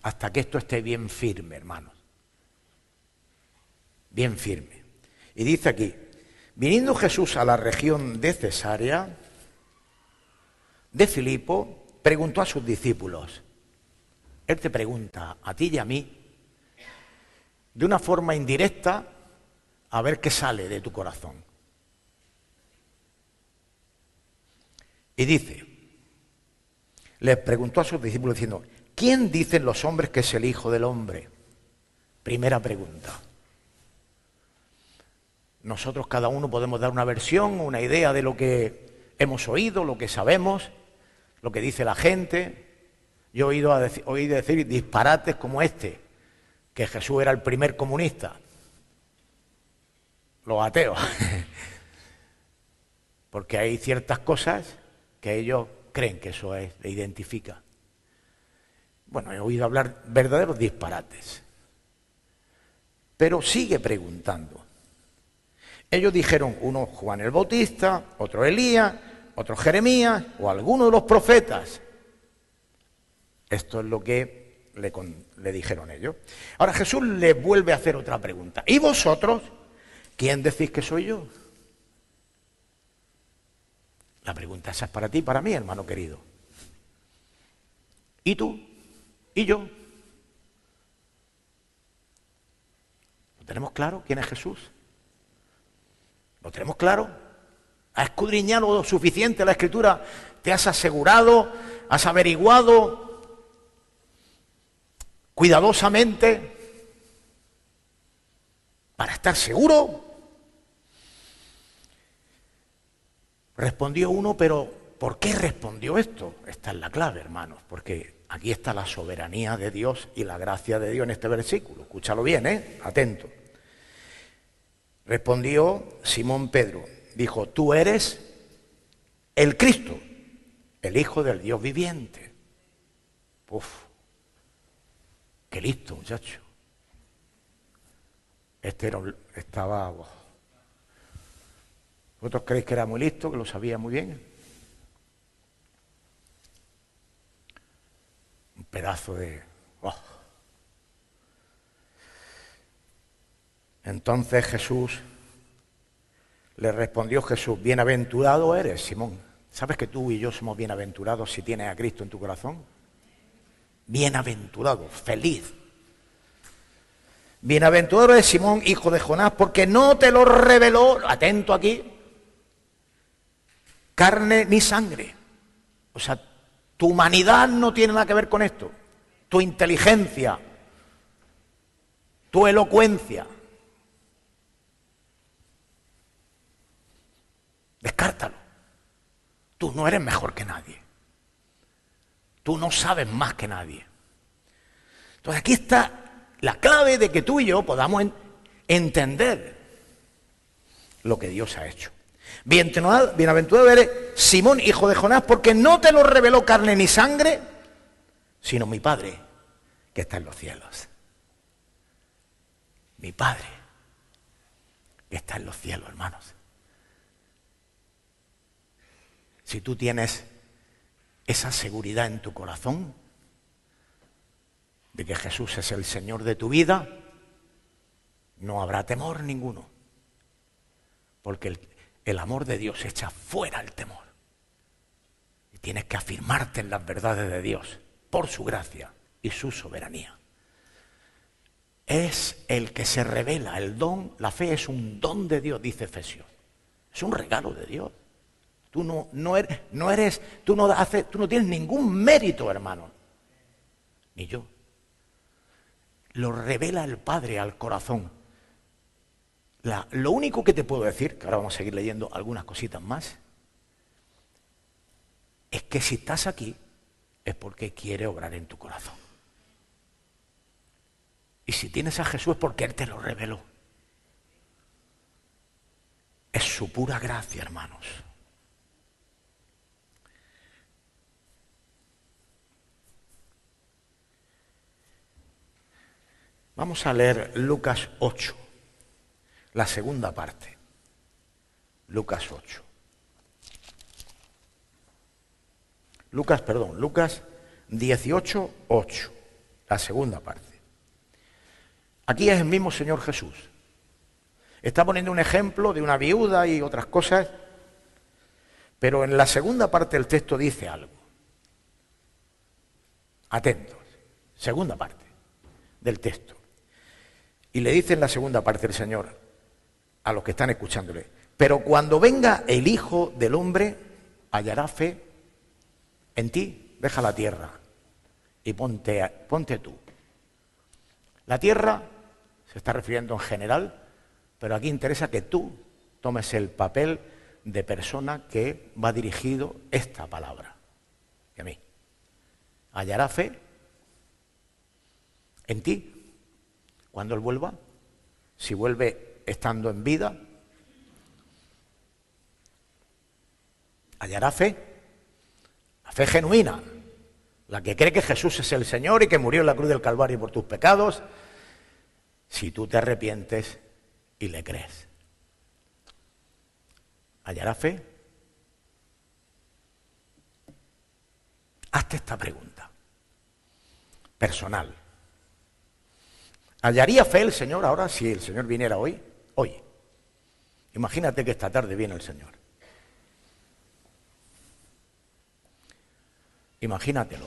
hasta que esto esté bien firme, hermanos. Bien firme. Y dice aquí, viniendo Jesús a la región de Cesarea de Filipo, preguntó a sus discípulos. Él te pregunta a ti y a mí, de una forma indirecta, a ver qué sale de tu corazón. Y dice, les preguntó a sus discípulos diciendo, ¿quién dicen los hombres que es el Hijo del Hombre? Primera pregunta. Nosotros cada uno podemos dar una versión, una idea de lo que hemos oído, lo que sabemos, lo que dice la gente. Yo he oído decir disparates como este, que Jesús era el primer comunista. Los ateos. Porque hay ciertas cosas que ellos creen que eso le identifica. Bueno, he oído hablar verdaderos disparates. Pero sigue preguntando. Ellos dijeron, uno Juan el Bautista, otro Elías, otro Jeremías o alguno de los profetas. Esto es lo que le dijeron ellos. Ahora Jesús les vuelve a hacer otra pregunta. ¿Y vosotros? ¿Quién decís que soy yo? La pregunta esa es para ti y para mí, hermano querido. ¿Y tú? ¿Y yo? ¿Lo tenemos claro quién es Jesús? ¿Lo tenemos claro? ¿Has escudriñado lo suficiente la Escritura? ¿Te has asegurado? ¿Has averiguado cuidadosamente para estar seguro? Respondió uno, pero ¿por qué respondió esto? Esta es la clave, hermanos, porque aquí está la soberanía de Dios y la gracia de Dios en este versículo. Escúchalo bien, atento. Respondió Simón Pedro, dijo, tú eres el Cristo, el Hijo del Dios viviente. Uf, qué listo, muchacho. Estaba... ¿Vosotros creéis que era muy listo, que lo sabía muy bien? Un pedazo de... Entonces le respondió Jesús, bienaventurado eres, Simón. ¿Sabes que tú y yo somos bienaventurados si tienes a Cristo en tu corazón? Bienaventurado, feliz. Bienaventurado eres Simón, hijo de Jonás, porque no te lo reveló, atento aquí, carne ni sangre. O sea, tu humanidad no tiene nada que ver con esto. Tu inteligencia, tu elocuencia. Descártalo. Tú no eres mejor que nadie. Tú no sabes más que nadie. Entonces aquí está la clave de que tú y yo podamos entender lo que Dios ha hecho. Bienaventurado eres Simón, hijo de Jonás, porque no te lo reveló carne ni sangre, sino mi Padre que está en los cielos. Mi Padre que está en los cielos, hermanos. Si tú tienes esa seguridad en tu corazón de que Jesús es el Señor de tu vida, no habrá temor ninguno. Porque el amor de Dios echa fuera el temor. Y tienes que afirmarte en las verdades de Dios por su gracia y su soberanía. Es el que se revela, el don, la fe es un don de Dios, dice Efesios. Es un regalo de Dios. Tú no tienes ningún mérito, hermano. Ni yo. Lo revela el Padre al corazón. Lo único que te puedo decir, que ahora vamos a seguir leyendo algunas cositas más, es que si estás aquí es porque quiere obrar en tu corazón. Y si tienes a Jesús es porque Él te lo reveló. Es su pura gracia, hermanos. Vamos a leer Lucas 8, la segunda parte. Lucas 8. Lucas 18, 8, la segunda parte. Aquí es el mismo Señor Jesús. Está poniendo un ejemplo de una viuda y otras cosas, pero en la segunda parte del texto dice algo. Atentos, segunda parte del texto. Y le dice en la segunda parte el Señor a los que están escuchándole, pero cuando venga el Hijo del Hombre, ¿hallará fe en ti? deja la tierra y ponte tú. La tierra se está refiriendo en general, pero aquí interesa que tú tomes el papel de persona que va dirigido esta palabra. Y a mí. ¿Hallará fe en ti cuando Él vuelva? Si vuelve estando en vida, hallará fe. La fe genuina, la que cree que Jesús es el Señor y que murió en la cruz del Calvario por tus pecados, si tú te arrepientes y le crees. ¿Hallará fe? Hazte esta pregunta, personal. ¿Hallaría fe el Señor ahora si el Señor viniera hoy? Hoy. Imagínate que esta tarde viene el Señor. Imagínatelo.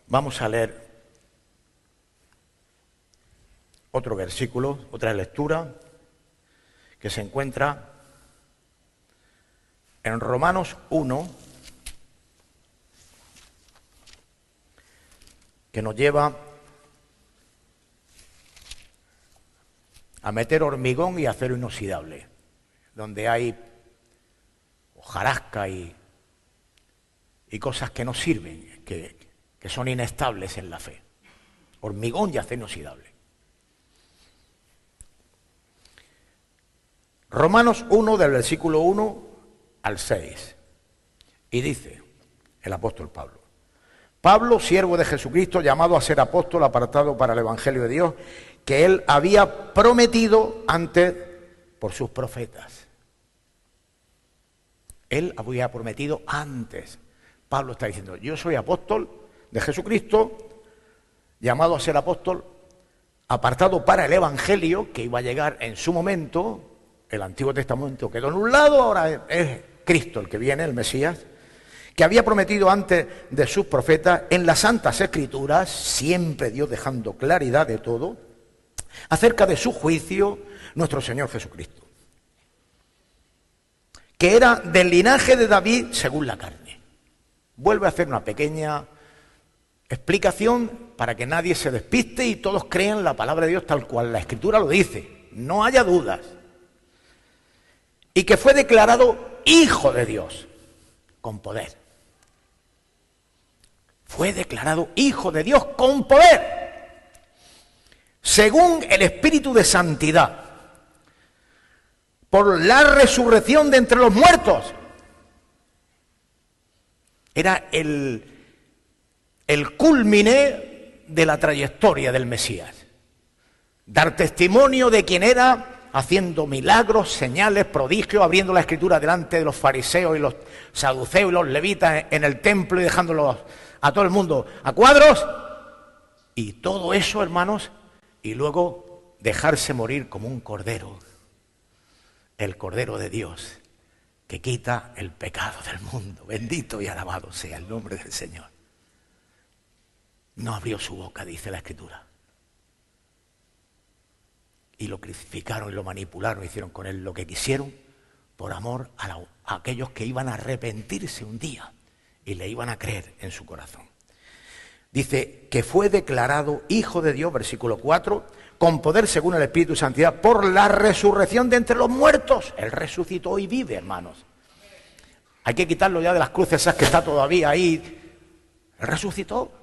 Vamos a leer otro versículo, otra lectura, que se encuentra en Romanos 1, que nos lleva a meter hormigón y acero inoxidable, donde hay hojarasca y cosas que no sirven, que son inestables en la fe. Hormigón y acero inoxidable. Romanos 1, del versículo 1 al 6. Y dice el apóstol Pablo: Pablo, siervo de Jesucristo, llamado a ser apóstol, apartado para el Evangelio de Dios, que Él había prometido antes por sus profetas. Él había prometido antes. Pablo está diciendo: yo soy apóstol de Jesucristo, llamado a ser apóstol, apartado para el Evangelio, que iba a llegar en su momento. El Antiguo Testamento quedó en un lado, ahora es Cristo el que viene, el Mesías, que había prometido antes de sus profetas en las Santas Escrituras, siempre Dios dejando claridad de todo, acerca de su juicio, nuestro Señor Jesucristo, que era del linaje de David según la carne. Vuelve a hacer una pequeña explicación para que nadie se despiste y todos crean la palabra de Dios tal cual la Escritura lo dice, no haya dudas. Y que fue declarado Hijo de Dios, con poder. Fue declarado Hijo de Dios con poder, según el Espíritu de Santidad, por la resurrección de entre los muertos. Era el cúlmine de la trayectoria del Mesías. Dar testimonio de quién era, haciendo milagros, señales, prodigios, abriendo la Escritura delante de los fariseos y los saduceos y los levitas en el templo y dejándolos a todo el mundo a cuadros. Y todo eso, hermanos, y luego dejarse morir como un cordero, el Cordero de Dios, que quita el pecado del mundo. Bendito y alabado sea el nombre del Señor. No abrió su boca, dice la Escritura. Y lo crucificaron y lo manipularon, hicieron con él lo que quisieron, por amor a aquellos que iban a arrepentirse un día y le iban a creer en su corazón. Dice que fue declarado Hijo de Dios, versículo 4, con poder según el Espíritu de Santidad, por la resurrección de entre los muertos. Él resucitó y vive, hermanos. Hay que quitarlo ya de las cruces esas que está todavía ahí. Él resucitó.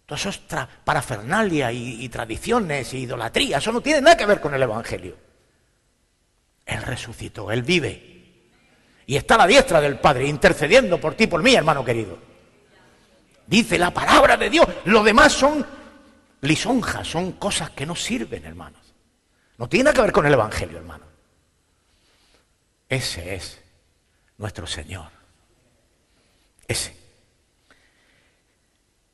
Todo eso es parafernalia y tradiciones y idolatría. Eso no tiene nada que ver con el Evangelio. Él resucitó, Él vive. Y está a la diestra del Padre, intercediendo por ti, por mí, hermano querido. Dice la palabra de Dios. Lo demás son lisonjas, son cosas que no sirven, hermanos. No tiene nada que ver con el Evangelio, hermano. Ese es nuestro Señor. Ese.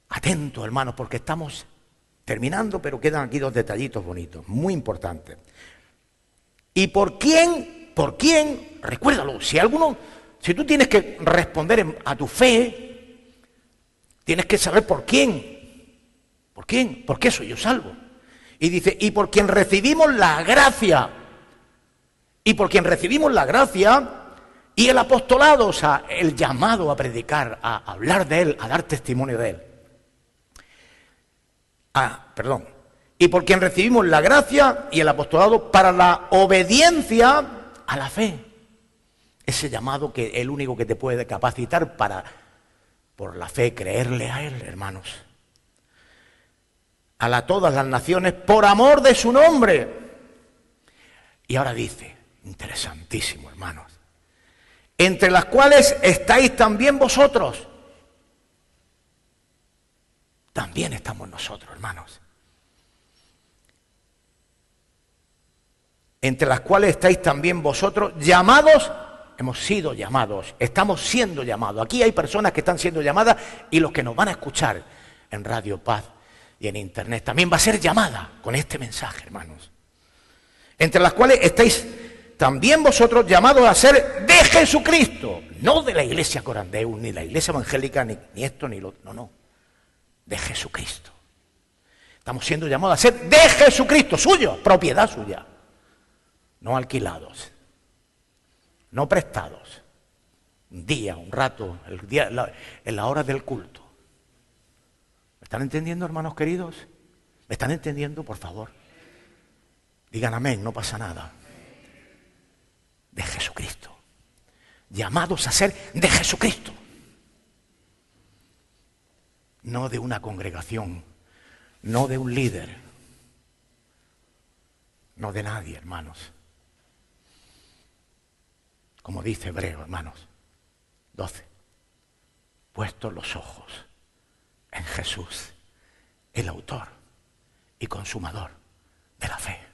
Atento, hermanos, porque estamos terminando, pero quedan aquí dos detallitos bonitos, muy importantes. ¿Y por quién? ¿Por quién? Recuérdalo, si tú tienes que responder a tu fe, tienes que saber por quién. ¿Por quién? ¿Por qué soy yo salvo? Y dice, y por quien recibimos la gracia y por quien recibimos la gracia y el apostolado, o sea, el llamado a predicar, a hablar de Él, a dar testimonio de Él. Y por quien recibimos la gracia y el apostolado para la obediencia a la fe. Ese llamado que es el único que te puede capacitar para, por la fe, creerle a Él, hermanos. A todas las naciones por amor de su nombre. Y ahora dice, interesantísimo, hermanos, entre las cuales estáis también vosotros. También estamos nosotros, hermanos. Entre las cuales estáis también vosotros, llamados, hemos sido llamados, estamos siendo llamados. Aquí hay personas que están siendo llamadas y los que nos van a escuchar en Radio Paz y en Internet también va a ser llamada con este mensaje, hermanos. Entre las cuales estáis también vosotros llamados a ser de Jesucristo, no de la iglesia Corandeus, ni la iglesia evangélica, ni esto, ni lo otro, no, de Jesucristo. Estamos siendo llamados a ser de Jesucristo, suyo, propiedad suya, no alquilados, no prestados, un día, un rato, en la hora del culto. ¿Me están entendiendo, hermanos queridos? ¿Me están entendiendo, por favor? Digan amén, no pasa nada. De Jesucristo. Llamados a ser de Jesucristo. No de una congregación, no de un líder, no de nadie, hermanos. Como dice Hebreo, hermanos, 12. Puestos los ojos en Jesús, el autor y consumador de la fe.